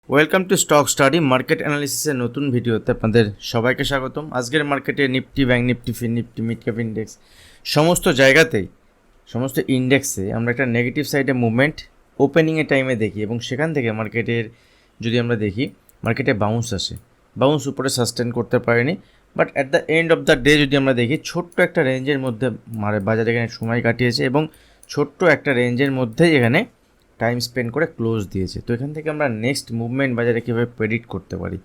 Welcome to stock study market অ্যানালিসিসের নতুন ভিডিওতে আপনাদের সবাইকে স্বাগতম। আজকের মার্কেটে Nifty, Bank Nifty, Fin Nifty, mid cap index সমস্ত জায়গাতেই, সমস্ত ইন্ডেক্সে আমরা একটা নেগেটিভ সাইডে মুভমেন্ট ওপেনিংয়ের টাইমে দেখি এবং সেখান থেকে মার্কেটের যদি আমরা দেখি মার্কেটে বাউন্স আসে, বাউন্স উপরে সাস্টেন করতে পারেনি। But at the end of the day যদি আমরা দেখি ছোট্ট একটা রেঞ্জের মধ্যে বাজার এখানে সময় কাটিয়েছে এবং ছোট্ট একটা রেঞ্জের মধ্যেই এখানে টাইম স্পেন্ড করে ক্লোজ দিয়েছে। তো এখান থেকে আমরা নেক্সট মুভমেন্ট বাজারে কীভাবে প্রেডিক্ট করতে পারি,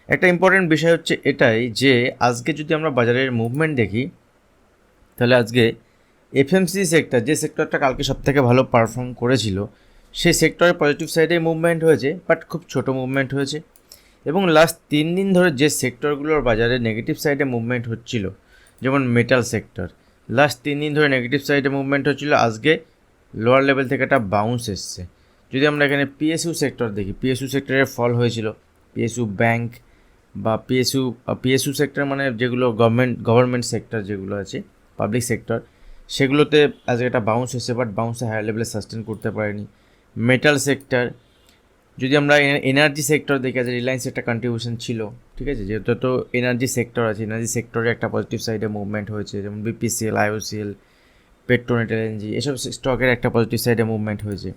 একটা ইম্পর্টেন্ট বিষয় হচ্ছে এটাই যে আজকে যদি আমরা বাজারের মুভমেন্ট দেখি তাহলে আজকে এফএমসি সেক্টর, যে সেক্টরটা কালকে সবথেকে ভালো পারফর্ম করেছিল, সেই সেক্টরের পজিটিভ সাইডে মুভমেন্ট হয়েছে, বাট খুব ছোট মুভমেন্ট হয়েছে। এবং লাস্ট 3 দিন ধরে যে সেক্টরগুলোর বাজারে নেগেটিভ সাইডে মুভমেন্ট হচ্ছিল, যেমন মেটাল সেক্টর, লাস্ট 3 দিন ধরে নেগেটিভ সাইডে মুভমেন্ট হচ্ছিল, আজকে লোয়ার লেভেল থেকে একটা বাউন্স এসছে। যদি আমরা এখানে পিএসইউ সেক্টর দেখি, পিএসইউ সেক্টরের ফল হয়েছিল, পিএসইউ ব্যাংক বা পিএসইউ সেক্টর মানে যেগুলো গভর্নমেন্ট সেক্টর যেগুলো আছে, পাবলিক সেক্টর, সেগুলোতে আজকে একটা বাউন্স এসেছে, বাট বাউন্সে হায়ার লেভেলে সাস্টেন করতে পারেনি। মেটাল সেক্টর, যদি আমরা এনার্জি সেক্টর দেখি, আছে রিলায়েন্স একটা কন্ট্রিবিউশন ছিল, ঠিক আছে, যেহেতু তো এনার্জি সেক্টর আছে, এনার্জি সেক্টরে একটা পজিটিভ সাইডে মুভমেন্ট হয়েছে, যেমন বিপিসিএল, আইওসিএল, পেট্রোনেট, এলএনজি, এসব স্টকের একটা পজিটিভ সাইডে মুভমেন্ট হয়েছে।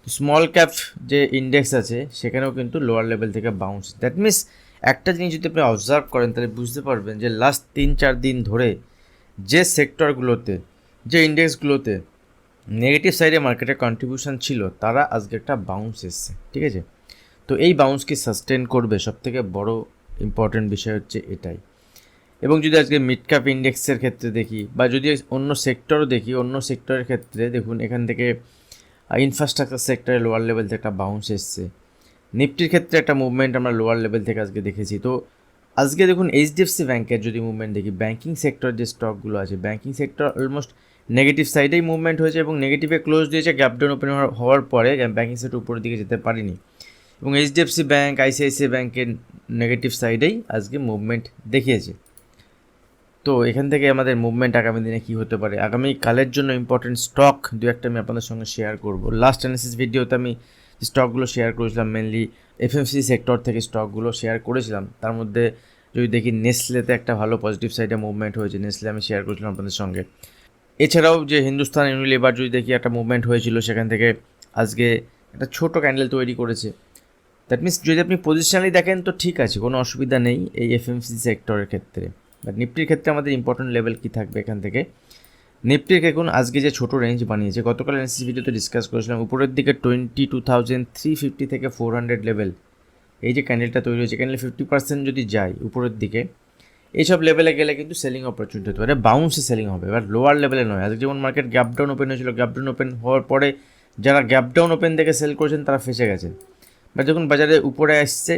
স্মল ক্যাপ যে ইন্ডেক্স আছে সেখানেও কিন্তু লোয়ার লেভেল থেকে বাউন্স। দ্যাট মিনস একটা জিনিস যদি আপনি অবজার্ভ করেন তাহলে বুঝতে পারবেন যে লাস্ট 3-4 দিন ধরে যে সেক্টরগুলোতে, যে ইন্ডেক্সগুলোতে নেগেটিভ সাইডে মার্কেটের কন্ট্রিবিউশন ছিল, তারা আজকে একটা বাউন্স এসছে, ঠিক আছে। তো এই বাউন্স কি সাস্টেন করবে, সবথেকে বড় ইম্পর্টেন্ট বিষয় হচ্ছে এটাই। এবং যদি আজকে মিড ক্যাপ ইন্ডেক্সের ক্ষেত্রে দেখি বা যদি অন্য সেক্টরও দেখি, অন্য সেক্টরের ক্ষেত্রে দেখুন এখান থেকে ইনফ্রাস্ট্রাকচার সেক্টরে লোয়ার লেভেল থেকে একটা বাউন্স এসছে। নিফটির ক্ষেত্রে একটা মুভমেন্ট আমরা লোয়ার লেভেল থেকে আজকে দেখেছি। তো আজকে দেখুন এইচডিএফসি ব্যাংকের যদি মুভমেন্ট দেখি, ব্যাঙ্কিং সেক্টর যে স্টকগুলো আছে, ব্যাঙ্কিং সেক্টর অলমোস্ট নেগেটিভ সাইডেই মুভমেন্ট হয়েছে এবং নেগেটিভে ক্লোজ দিয়েছে। গ্যাপ ডাউন ওপেন হওয়ার পরে ব্যাঙ্কিং সেক্টর উপরের দিকে যেতে পারেনি এবং এইচডিএফসি ব্যাঙ্ক, আইসিআইসিআই ব্যাঙ্কের নেগেটিভ সাইডেই আজকে মুভমেন্ট দেখিয়েছে। তো এখান থেকে আমাদের মুভমেন্ট আগামী দিনে কী হতে পারে, আগামী কালের জন্য ইম্পর্টেন্ট স্টক দু একটা আমি আপনাদের সঙ্গে শেয়ার করব। লাস্ট অ্যানালিসিস ভিডিওতে আমি স্টকগুলো শেয়ার করেছিলাম, মেনলি এফএমসি সেক্টর থেকে স্টকগুলো শেয়ার করেছিলাম। তার মধ্যে যদি দেখি নেসলেতে একটা ভালো পজিটিভ সাইডে মুভমেন্ট হয়েছে, নেসলে আমি শেয়ার করেছিলাম আপনাদের সঙ্গে। এছাড়াও যে হিন্দুস্তান ইউনিলিভার যদি দেখি একটা মুভমেন্ট হয়েছিল, সেখান থেকে আজকে একটা ছোটো ক্যান্ডেল তৈরি করেছে। দ্যাট মিনস যদি আপনি পজিশনালি দেখেন তো ঠিক আছে, কোনো অসুবিধা নেই এই এফএমসি সেক্টরের ক্ষেত্রে। বাট নিফটির ক্ষেত্রে আমাদের ইম্পর্টেন্ট লেভেল কী থাকবে এখান থেকে, নিফটির দেখুন আজকে যে ছোটো রেঞ্জ বানিয়েছে, গতকাল এনএসসি ভিডিওতে ডিসকাস করেছিলাম, উপরের দিকে 22,350 থেকে 400 লেভেল, এই যে ক্যান্ডেলটা তৈরি হয়েছে, ক্যান্ডেল 50% যদি যায় উপরের দিকে, এইসব লেভেলে গেলে কিন্তু সেলিং অপরচুনিটি হতে পারে, বাউন্সে সেলিং হবে, এবার লোয়ার লেভেলে নয়। আজকে যেমন মার্কেট গ্যাপ ডাউন ওপেন হয়েছিল, গ্যাপ ডাউন ওপেন হওয়ার পরে যারা গ্যাপ ডাউন ওপেন থেকে সেল করেছেন তারা ফেসে গেছেন। বাট যখন বাজারে উপরে আসছে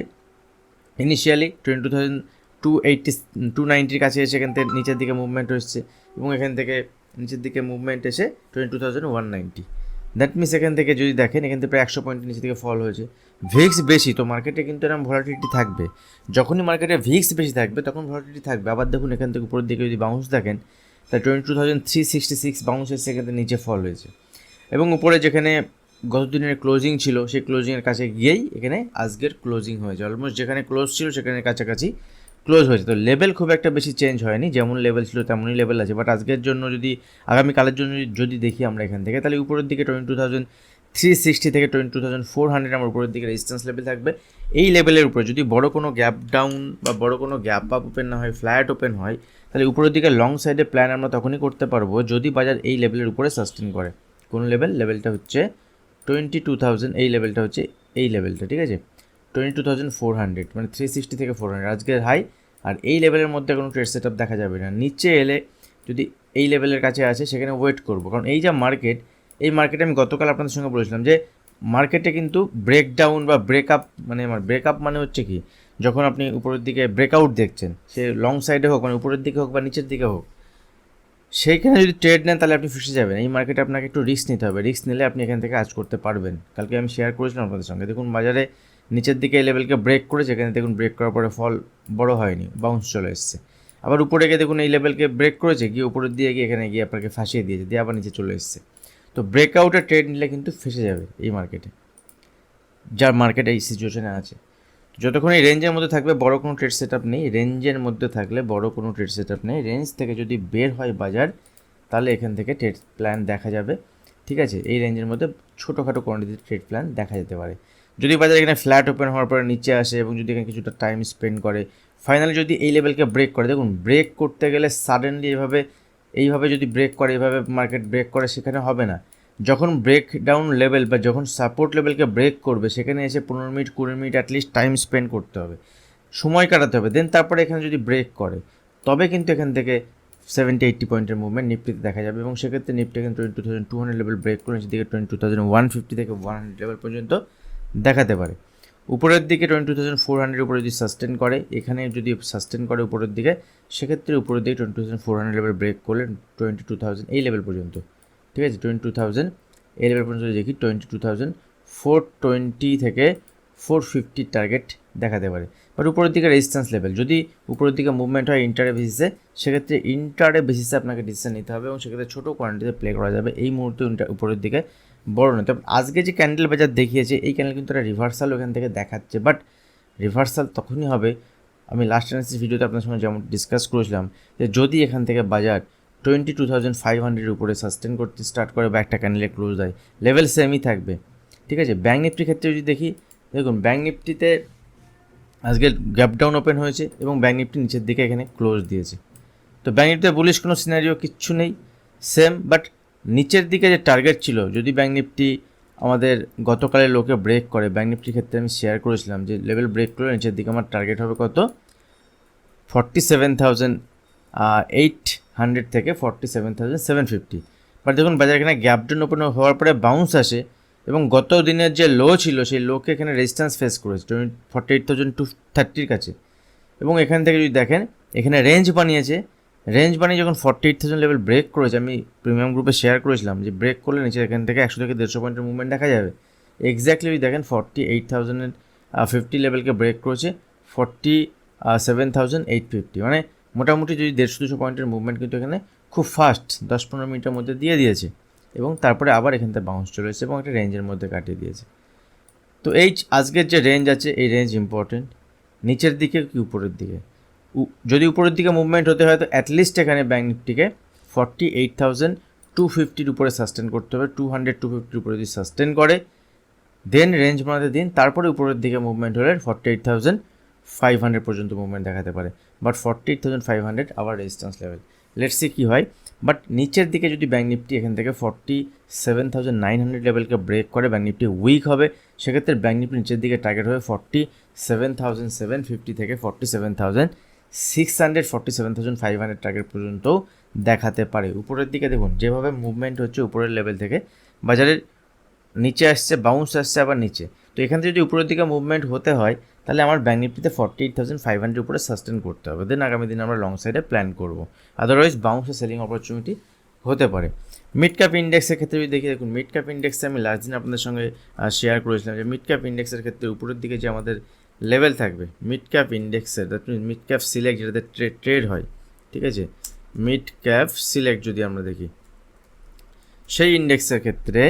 ইনিশিয়ালি 290 কাছে এসে এখান থেকে নিচের দিকে মুভমেন্ট হচ্ছে এবং এখান থেকে নিচের দিকে মুভমেন্ট এসে 22,190। দ্যাট মিনস এখান থেকে যদি দেখেন এখান থেকে প্রায় 100 পয়েন্টের নিচে থেকে ফল হয়েছে। ভিক্স বেশি, তো মার্কেটে কিন্তু এরকম ভলাটিলিটি থাকবে। যখনই মার্কেটে ভিক্স বেশি থাকবে তখন ভলাটিলিটি থাকবে। আবার দেখুন এখান থেকে উপরের দিকে যদি বাউন্স দেখেন, তাই 22,366 বাউন্স এসে এখান থেকে নিচে ফল হয়েছে এবং উপরে যেখানে গত দিনের ক্লোজিং ছিল সেই ক্লোজিংয়ের কাছে গিয়েই এখানে আজকের ক্লোজিং হয়েছে। অলমোস্ট যেখানে ক্লোজ ছিল সেখানে কাছাকাছি ক্লোজ হয়েছে। তো লেভেল খুব একটা বেশি চেঞ্জ হয়নি, যেমন লেভেল ছিল তেমনই লেভেল আছে। বাট আজকের জন্য যদি আগামীকালের জন্য যদি দেখি আমরা এখান থেকে, তাহলে উপরের দিকে 22,360 থেকে 22,400 আমার উপরের দিকে রেজিস্ট্যান্স লেভেল থাকবে। এই লেভেলের উপরে যদি বড় কোনো গ্যাপ ডাউন বা বড় কোনো গ্যাপ আপ ওপেন না হয়, ফ্ল্যাট ওপেন হয়, তাহলে উপরের দিকে লং সাইডে প্ল্যান আমরা তখনই করতে পারবো যদি বাজার এই লেভেলের উপরে সাস্টেন করে। কোন লেভেল? লেভেলটা হচ্ছে 22,000, এই লেভেলটা হচ্ছে এই লেভেলটা, ঠিক আছে, 22,400 মানে 360 থেকে 400 আজকের হাই। আর এই লেভেলের মধ্যে কোনো ট্রেড সেট আপ দেখা যাবে না। নিচে এলে যদি এই লেভেলের কাছে আসে সেখানে ওয়েট করবো, কারণ এই যা মার্কেট, এই মার্কেটে আমি গতকাল আপনাদের সঙ্গে বলেছিলাম যে মার্কেটে কিন্তু ব্রেকডাউন বা ব্রেকআপ মানে হচ্ছে কি, যখন আপনি উপরের দিকে ব্রেকআউট দেখছেন, সে লং সাইডে হোক মানে উপরের দিকে হোক বা নিচের দিকে হোক, সেইখানে যদি ট্রেড নেন তাহলে আপনি ফেসে যাবেন। এই মার্কেটে আপনাকে একটু রিস্ক নিতে হবে, রিস্ক নিলে আপনি এখান থেকে কাজ করতে পারবেন। কালকে আমি শেয়ার করেছিলাম আপনাদের সঙ্গে, দেখুন বাজারে নিচের দিকে এই লেভেলকে ব্রেক করেছে, এখানে দেখুন ব্রেক করার পরে ফল বড় হয়নি, বাউন্স চলে এসছে। আবার উপরে গিয়ে দেখুন এই লেভেলকে ব্রেক করেছে, গিয়ে উপরের দিয়ে গিয়ে এখানে গিয়ে আপনাকে ফাঁসিয়ে দিয়েছে, দিয়ে আবার নিচে চলে এসছে। তো ব্রেকআউটে ট্রেড নিলে কিন্তু ফেসে যাবে এই মার্কেটে। যার মার্কেট এই সিচুয়েশনে আছে। যতক্ষণ এই রেঞ্জের মধ্যে থাকবে বড় কোনো ট্রেড সেট আপ নেই, রেঞ্জের মধ্যে থাকলে বড় কোনো ট্রেড সেট আপ নেই। রেঞ্জ থেকে যদি বের হয় বাজার, তাহলে এখান থেকে ট্রেড প্ল্যান দেখা যাবে। ঠিক আছে, এই রেঞ্জের মধ্যে ছোটোখাটো কোয়ান্টিটির ট্রেড প্ল্যান দেখা যেতে পারে। যদি বাজার এখানে ফ্ল্যাট ওপেন হওয়ার পরে নিচে আসে এবং যদি এখানে কিছুটা টাইম স্পেন্ড করে, ফাইনালি যদি এই লেভেলকে ব্রেক করে, দেখুন ব্রেক করতে গেলে সাডেনলি এইভাবে যদি ব্রেক করে, এইভাবে মার্কেট ব্রেক করে, সেখানে হবে না। যখন ব্রেক ডাউন লেভেল বা যখন সাপোর্ট লেভেলকে ব্রেক করবে, সেখানে এসে 15 minute 20 minute at least time spend করতে হবে, সময় কাটাতে হবে। দেন তারপরে এখানে যদি ব্রেক করে, তবে কিন্তু এখান থেকে 70-80 পয়েন্টের মুভমেন্ট নিফটিতে দেখা যাবে। এবং সেক্ষেত্রে নিফটি এখানে 22,200 লেভেল ব্রেক করে নিচের দিকে 22,150 থেকে 100 লেভেল পর্যন্ত দেখাতে পারে। উপরের দিকে 22,400 উপরে যদি সাস্টেন করে, এখানে যদি সাস্টেন করে উপরের দিকে, সেক্ষেত্রে উপরের দিকে 22,400 লেভেল ব্রেক করলে 22,000 এই লেভেল পর্যন্ত, ঠিক আছে, 22,000 এই লেভেল পর্যন্ত দেখি 22,420 থেকে 450 টার্গেট দেখাতে পারে। বাট উপরের দিকে রেজিস্ট্যান্স লেভেল, যদি উপরের দিকে মুভমেন্ট হয় ইন্টারে বেসিসে, সেক্ষেত্রে ইন্টারে বেসিসে আপনাকে ডিসিশন নিতে হবে এবং সেক্ষেত্রে ছোটো কোয়ান্টিটিতে প্লে করা যাবে। এই মুহূর্তে উপরের দিকে বড় নয়। তবে আজকে যে ক্যান্ডেল বাজার দেখিয়েছে, এই ক্যান্ডেল কিন্তু একটা রিভার্সাল ওখান থেকে দেখাচ্ছে। বাট রিভার্সাল তখনই হবে, আমি লাস্ট অ্যানালিসিস ভিডিওতে আপনার সঙ্গে যেমন ডিসকাস করেছিলাম, যে যদি এখান থেকে বাজার 22,500 উপরে সাস্টেন করতে স্টার্ট করে বা একটা ক্যান্ডেলে ক্লোজ দেয়, লেভেল সেমই থাকবে। ঠিক আছে, ব্যাঙ্ক নিফটির ক্ষেত্রে যদি দেখি, দেখুন ব্যাঙ্ক নিফটিতে আজকে গ্যাপ ডাউন ওপেন হয়েছে এবং ব্যাঙ্ক নিফটি নিচের দিকে এখানে ক্লোজ দিয়েছে। তো ব্যাঙ্ক নিফটিতে বুলিশ কোনো সিনারিও কিচ্ছু নেই, সেম। বাট নিচের দিকে যে টার্গেট ছিল, যদি ব্যাঙ্ক নিফটি আমাদের গতকালের লোকে ব্রেক করে, ব্যাঙ্ক নিফটির ক্ষেত্রে আমি শেয়ার করেছিলাম যে লেভেল ব্রেক করে নিচের দিকে আমার টার্গেট হবে কত, 47,800 থেকে 47,750। বাট দেখুন বাজার এখানে গ্যাপ ডাউন ওপেন হওয়ার পরে বাউন্স আসে এবং গত দিনের যে লো ছিল, সেই লোকে এখানে রেজিস্ট্যান্স ফেস করেছে 48,230 কাছে। এবং এখান থেকে যদি দেখেন, এখানে রেঞ্জ বানিয়েছে, রেঞ্জ বানিয়ে যখন 48,000 লেভেল ব্রেক করেছে, আমি প্রিমিয়াম গ্রুপে শেয়ার করেছিলাম যে ব্রেক করলে নিচে এখান থেকে 100 থেকে 150 পয়েন্টের মুভমেন্ট দেখা যাবে। এক্স্যাক্টলি যদি দেখেন 48,050 লেভেলকে ব্রেক করেছে 47,850, মানে মোটামুটি যদি 150-200 পয়েন্টের মুভমেন্ট কিন্তু এখানে খুব ফাস্ট 10-15 মিনিটের মধ্যে দিয়ে দিয়েছে এবং তারপরে আবার এখান থেকে বাউন্স চলে এসেছে এবং একটা রেঞ্জের মধ্যে কাটিয়ে দিয়েছে। তো এই আজকের যে রেঞ্জ আছে, এই রেঞ্জ ইম্পর্টেন্ট, নিচের দিকে কি উপরের দিকে। যদি উপরের দিকে মুভমেন্ট হতে হয় তো অ্যাটলিস্ট এখানে ব্যাঙ্ক নিফটিকে 48,250 উপরে সাস্টেন করতে হবে। 200-250 উপরে যদি সাস্টেন করে, দেন রেঞ্জ বানাতে দিন, তারপরে উপরের দিকে মুভমেন্ট হলে 48,500 পর্যন্ত মুভমেন্ট দেখাতে পারে। বাট 48,500 আবার রেজিস্ট্যান্স লেভেল, লেটস সি কী হয়। বাট নিচের দিকে যদি ব্যাঙ্ক নিফটি এখান থেকে 47,900 লেভেলকে ব্রেক করে, ব্যাঙ্ক নিফটি উইক হবে, সেক্ষেত্রে ব্যাঙ্ক নিফটি নিচের দিকে টার্গেট হবে 47,750 থেকে 47,600, 47,500 টার্গেট পর্যন্তও দেখাতে পারে। উপরের দিকে দেখুন যেভাবে মুভমেন্ট হচ্ছে উপরের লেভেল থেকে, বাজারের নিচে আসছে, বাউন্স আসছে আবার নিচে। তো এখান থেকে যদি উপরের দিকে মুভমেন্ট হতে হয়, তাহলে আমার ব্যাঙ্ক নিফটিতে 48,500 উপরে সাস্টেন করতে হবে, দেন আগামী দিনে আমরা লং সাইডে প্ল্যান করব। আদারওয়াইজ বাউন্সে সেলিং অপরচুনিটি হতে পারে। মিড ক্যাপ ইন্ডেক্সের ক্ষেত্রে যদি দেখি, দেখুন মিড ক্যাপ ইন্ডেক্সে আমি লাস্ট দিন আপনাদের সঙ্গে শেয়ার করেছিলাম যে মিড ক্যাপ ইন্ডেক্সের ক্ষেত্রে উপরের দিকে যে আমাদের লেভেল থাকবে মিড ক্যাপ ইন্ডেক্সের, that means mid cap select যেটাতে ট্রেড হয়, ঠিক আছে, মিড ক্যাপ সিলেক্ট যদি আমরা দেখি, সেই ইন্ডেক্সের ক্ষেত্রে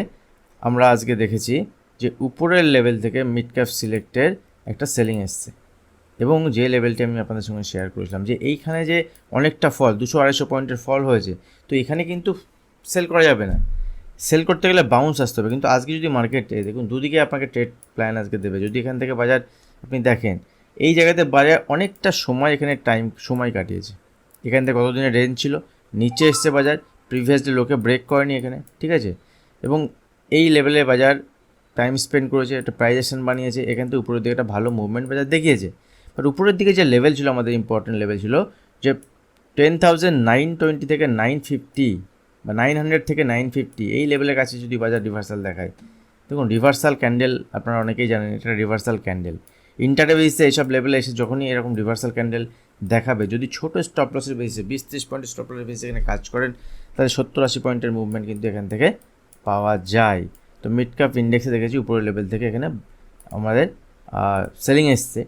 আমরা আজকে দেখেছি যে উপরের লেভেল থেকে মিড ক্যাপ সিলেক্টের একটা সেলিং এসছে এবং যে লেভেলটি আমি আপনাদের সঙ্গে শেয়ার করেছিলাম যে এইখানে যে অনেকটা ফল 200-250 পয়েন্টের ফল হয়েছে, তো এখানে কিন্তু সেল করা যাবে না, সেল করতে গেলে বাউন্স আসতে হবে। কিন্তু আজকে যদি মার্কেটে দেখুন দুদিকে আপনাকে ট্রেড প্ল্যান আজকে দেবে, যদি এখান থেকে বাজার আপনি দেখেন এই জায়গাতে বাজার অনেকটা সময় এখানে সময় কাটিয়েছে, এখান থেকে কতদিনের রেঞ্জ ছিল, নিচে এসছে বাজার, প্রিভিয়াস ডে লোকে ব্রেক করেনি এখানে, ঠিক আছে, এবং এই লেভেলে বাজার টাইম স্পেন্ড করেছে, একটা প্রাইজেশন বানিয়েছে, এখান থেকে উপরের দিকে একটা ভালো মুভমেন্ট বাজার দেখিয়েছে। বাট উপরের দিকে যে লেভেল ছিল, আমাদের ইম্পর্টেন্ট লেভেল ছিল যে 10,920 থেকে 950 বা 900 থেকে 950, এই লেভেলের কাছে যদি বাজার রিভার্সাল দেখায়, দেখুন রিভার্সাল ক্যান্ডেল আপনারা অনেকেই জানেন এটা রিভার্সাল ক্যান্ডেল, ইন্টারডে বেসিসে এইসব লেভেলে এসে যখনই এরকম রিভার্সাল ক্যান্ডেল দেখাবে, যদি ছোটো স্টপ লসের বেসিসে 20-30 পয়েন্টের স্টপ লসের বেসিসে এখানে কাজ করেন, তাহলে 70-80 পয়েন্টের মুভমেন্ট কিন্তু এখান থেকে পাওয়া যায়। তো মিড ক্যাপ ইন্ডেক্সে দেখেছি উপরের লেভেল থেকে এখানে আমাদের সেলিং এসছে।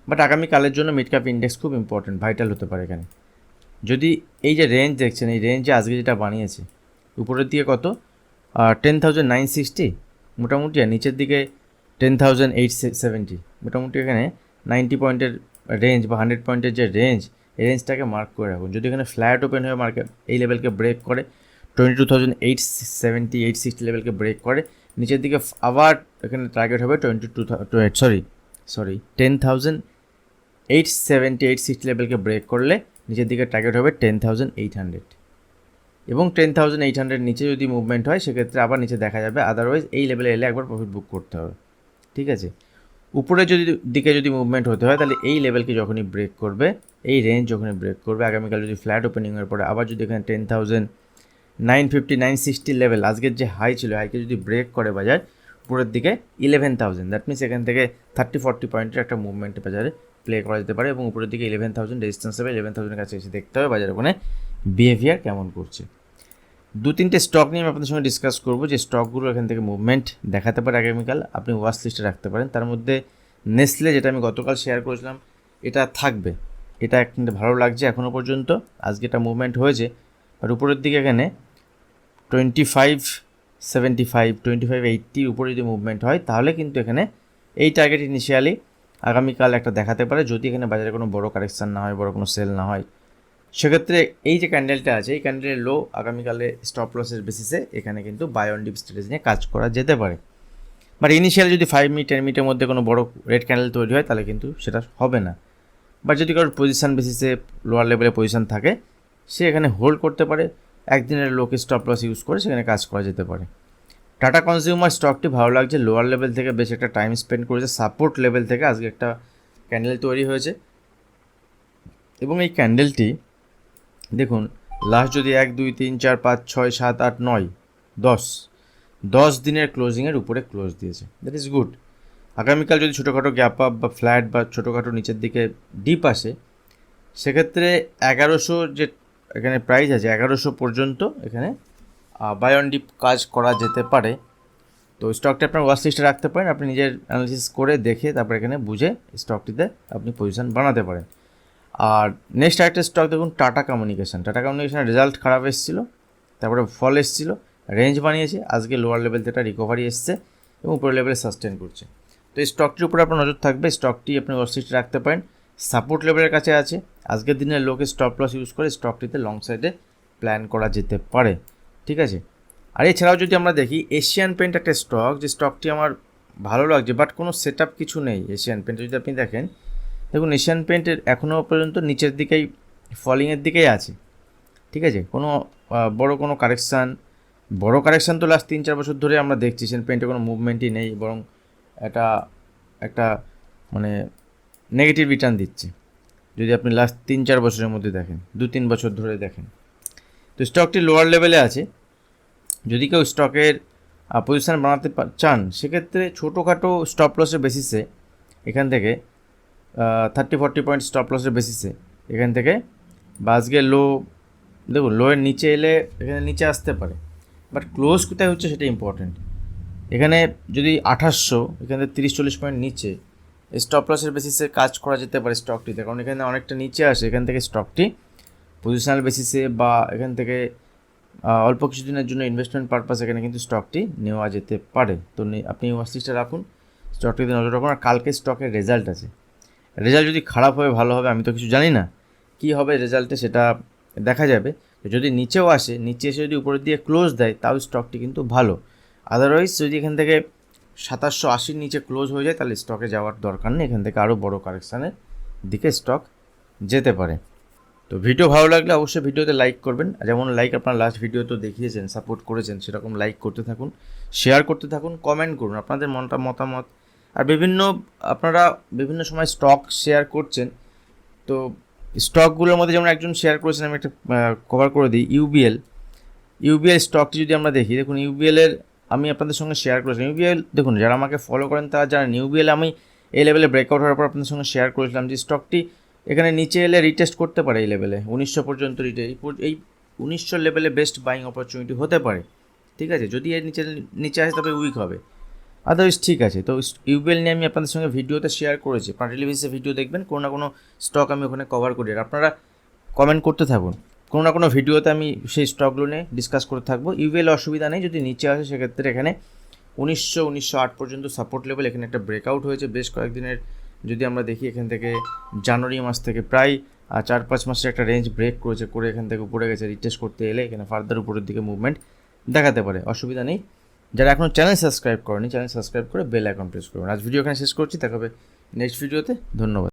বাট আগামীকালের জন্য মিড ক্যাপ ইন্ডেক্স খুব ইম্পর্টেন্ট, ভাইটাল হতে পারে এখানে। যদি এই যে রেঞ্জ দেখছেন, এই রেঞ্জে আজকে যেটা বানিয়েছে উপরের দিকে কত 10,960 মোটামুটি, আর নিচের দিকে 10,870, মোটামুটি এখানে 90 পয়েন্টের রেঞ্জ বা 100 পয়েন্টের যে রেঞ্জ, এই রেঞ্জটাকে মার্ক করে রাখুন। যদি এখানে ফ্ল্যাট ওপেন হয়ে মার্কেট এই লেভেলকে ব্রেক করে 22,870 860 লেভেলকে ব্রেক করে নিচের দিকে আবার এখানে টার্গেট হবে 10,870 860 লেভেলকে ব্রেক করলে নিচের দিকে টার্গেট হবে 10,800, এবং 10,800 নিচে যদি মুভমেন্ট হয় সেক্ষেত্রে আবার নিচে দেখা যাবে। আদারওয়াইজ এই লেভেলে এলে একবার প্রফিট বুক করতে হবে, ঠিক আছে। উপরে দিকে যদি মুভমেন্ট হতে হয় তাহলে এই লেভেলকে যখনই ব্রেক করবে, এই রেঞ্জ যখনই ব্রেক করবে, আগামীকাল যদি ফ্ল্যাট ওপেনিংয়ের পরে আবার যদি এখানে 10,950 960 লেভেল, আজকের যে হাই ছিল, হাইকে যদি ব্রেক করে বাজার উপরের দিকে 11,000, দ্যাট মিনস এখান থেকে 30-40 পয়েন্টের একটা মুভমেন্ট বাজারে প্লে করা যেতে পারে, এবং উপরের দিকে 11,000 রেজিস্ট্যান্স হবে। 11,000-এর কাছে এসে দেখতে হবে বাজার ওখানে বিহেভিয়ার কেমন করছে। 2-3টে স্টক নিয়ে আমি আপনাদের সঙ্গে ডিসকাস করবো, যে স্টকগুলো এখান থেকে মুভমেন্ট দেখাতে পারে আগামীকাল, আপনি ওয়াচ লিস্টে রাখতে পারেন। তার মধ্যে নেসলে, যেটা আমি গতকাল শেয়ার করেছিলাম, এটা থাকবে। এটা কিন্তু ভালো লাগছে এখনও পর্যন্ত, আজকে এটা মুভমেন্ট হয়েছে, আর উপরের দিকে এখানে 2575 2580 উপরে যদি মুভমেন্ট হয় তাহলে কিন্তু এখানে এই টার্গেট ইনিশিয়ালি আগামীকাল একটা দেখাতে পারে, যদি এখানে বাজারে কোনো বড় কারেকশান না হয়, বড় কোনো সেল না হয়। সেক্ষেত্রে এই যে ক্যান্ডেলটা আছে, এই ক্যান্ডেলের লো আগামীকালে স্টপ লসের বেসিসে এখানে কিন্তু বাই অন ডিপ স্ট্র্যাটেজি নিয়ে কাজ করা যেতে পারে। বাট ইনিশিয়ালি যদি 5 মিনিট 10 মিনিটের মধ্যে কোনো বড় রেড ক্যান্ডেল তৈরি হয় তাহলে কিন্তু সেটা হবে না। বাট যদি কারোর পজিশান বেসিসে লোয়ার লেভেলে পজিশান থাকে, সে এখানে হোল্ড করতে পারে, একদিনের লোকে স্টপ লস ইউজ করে সেখানে কাজ করা যেতে পারে। টাটা কনজিউমার স্টকটি ভালো লাগছে, লোয়ার লেভেল থেকে বেশ একটা টাইম স্পেন্ড করেছে, সাপোর্ট লেভেল থেকে আজকে একটা ক্যান্ডেল তৈরি হয়েছে, এবং এই ক্যান্ডেলটি দেখুন লাস্ট যদি 1 2 3 4 5 6 7 8 9 10 দিনের ক্লোজিংয়ের উপরে ক্লোজ দিয়েছে, দ্যাট ইজ গুড। আগামীকাল যদি ছোটোখাটো গ্যাপ আপ বা ফ্ল্যাট বা ছোটোখাটো নিচের দিকে ডিপ আসে, সেক্ষেত্রে 1100 যে এখানে প্রাইস আছে 1100 পর্যন্ত এখানে বাই অন ডিপ কাজ করা যেতে পারে। তো স্টকটা আপনার ওয়াচ লিস্টে রাখতে পারেন, আপনি নিজের অ্যানালিসিস করে দেখে তারপর এখানে বুঝে স্টকটিতে আপনি পজিশন বানাতে পারেন। আর নেক্সট আরেকটা স্টক দেখুন, টাটা কমিউনিকেশনের রেজাল্ট খারাপ এসেছিলো, তারপরে ফল এসেছিলো, রেঞ্জ বানিয়েছে, আজকে লোয়ার লেভেল থেকে রিকভারি এসছে এবং উপরের লেভেলে সাস্টেন করছে। তো এই স্টকটির উপরে আপনার নজর থাকবে, স্টকটি আপনি ওয়াচ লিস্টে রাখতে পারেন, সাপোর্ট লেভেলের কাছে আছে, আজকের দিনের লোকে স্টপ লস ইউজ করে স্টকটিতে লং সাইডে প্ল্যান করা যেতে পারে, ঠিক আছে। আর এছাড়াও যদি আমরা দেখি এশিয়ান পেন্ট একটা স্টক, যে স্টকটি আমার ভালো লাগছে, বাট কোনো সেট আপ কিছু নেই এশিয়ান পেন্টে। যদি আপনি দেখেন, দেখুন এশিয়ান পেন্টের এখনও পর্যন্ত নিচের দিকেই ফলিংয়ের দিকেই আছে, ঠিক আছে। কোনো বড় কারেকশান তো লাস্ট 3-4 বছর ধরে আমরা দেখছি এশিয়ান পেন্টে কোনো মুভমেন্টই নেই, বরং একটা মানে নেগেটিভ রিটার্ন দিচ্ছে। যদি আপনি লাস্ট 3-4 বছরের মধ্যে দেখেন, 2-3 বছর ধরে দেখেন, তো স্টকটি লোয়ার লেভেলে আছে। যদি কেউ স্টকের পজিশান বানাতে চান, সেক্ষেত্রে ছোটোখাটো স্টপ লসের বেসিসে এখান থেকে 30-40 পয়েন্ট স্টপ লসের বেসিসে এখান থেকে বা আজকে লো, দেখুন লোয়ের নিচে এলে এখানে নিচে আসতে পারে, বাট ক্লোজ কোথায় হচ্ছে সেটা ইম্পর্টেন্ট। এখানে যদি 2800, এখানে 30-40 পয়েন্ট নিচে স্টপ লসের বেসিসে কাজ করা যেতে পারে স্টকটিতে, কারণ এখানে অনেকটা নিচে আসে, এখান থেকে স্টকটি পজিশনাল বেসিসে বা এখান থেকে অল্প কিছুদিনের জন্য ইনভেস্টমেন্ট পারপাস এখানে কিন্তু স্টকটি নেওয়া যেতে পারে। তো আপনি ওয়াচ লিস্টে রাখুন, স্টকটিতে নজর রাখুন। আর কালকে স্টকের রেজাল্ট আছে, রেজাল্ট যদি খারাপ হবে ভালো হবে আমি তো কিছু জানি না, কী হবে রেজাল্টে সেটা দেখা যাবে। যদি নিচেও আসে, নিচে এসে যদি উপরের দিয়ে ক্লোজ দেয় তাও স্টকটি কিন্তু ভালো। আদারওয়াইজ যদি এখান থেকে 2780 নিচে ক্লোজ হয়ে যায় তাহলে স্টকে যাওয়ার দরকার নেই, এখান থেকে আরও বড় কারেকশানের দিকে স্টক যেতে পারে। তো ভিডিও ভালো লাগলে অবশ্যই ভিডিওতে লাইক করবেন, যেমন লাইক আপনার লাস্ট ভিডিও তো দেখিয়েছেন, সাপোর্ট করেছেন, সেরকম লাইক করতে থাকুন, শেয়ার করতে থাকুন, কমেন্ট করুন আপনাদের মতামত। আর আপনারা বিভিন্ন সময় স্টক শেয়ার করছেন, তো স্টকগুলোর মধ্যে যেমন একজন শেয়ার করেছেন, আমি একটা কভার করে দিই, ইউবিএল স্টকটি যদি আমরা দেখি, দেখুন ইউবিএলের আমি আপনাদের সঙ্গে শেয়ার করেছিলাম। ইউবিএল দেখুন, যারা আমাকে ফলো করেন তারা জানেন ইউবিএল আমি এই লেভেলে ব্রেকআউট হওয়ার পর আপনাদের সঙ্গে শেয়ার করেছিলাম যে স্টকটি এখানে নিচে এলে রিটেস্ট করতে পারে এই লেভেলে 1900 পর্যন্ত এই 1900 লেভেলে বেস্ট বাইং অপরচুনিটি হতে পারে, ঠিক আছে। যদি এর নিচে আসে তবে উইক হবে, আদারওয়াইজ ঠিক আছে। তো ইউবিএল নিয়ে আমি আপনাদের সঙ্গে ভিডিওতে শেয়ার করেছি, আপনার টেলিভিশনে ভিডিও দেখবেন, কোনো না কোনো স্টক আমি ওখানে কভার করি, আর আপনারা কমেন্ট করতে থাকুন, কোনো না কোনো ভিডিওতে আমি সেই স্টকগুলো নিয়ে ডিসকাস করতে থাকবো। ইউবিএল অসুবিধা নেই, যদি নিচে আসে সেক্ষেত্রে এখানে 1908 পর্যন্ত সাপোর্ট লেভেল। এখানে একটা ব্রেকআউট হয়েছে বেশ কয়েকদিনের। যদি আমরা দেখি এখান থেকে জানুয়ারি মাস থেকে প্রায় 4-5 মাসের একটা রেঞ্জ ব্রেক করেছে, করে এখান থেকে উপরে গেছে। রিটেস্ট করতে এলে এখানে ফার্দার উপরের দিকে মুভমেন্ট দেখাতে পারে, অসুবিধা নেই। যারা এখনও চ্যানেল সাবস্ক্রাইব করেনি, চ্যানেল সাবস্ক্রাইব করে বেল আইকন প্রেস করবেন। আজ ভিডিও এখানে শেষ করছি, দেখা হবে নেক্সট ভিডিওতে। ধন্যবাদ।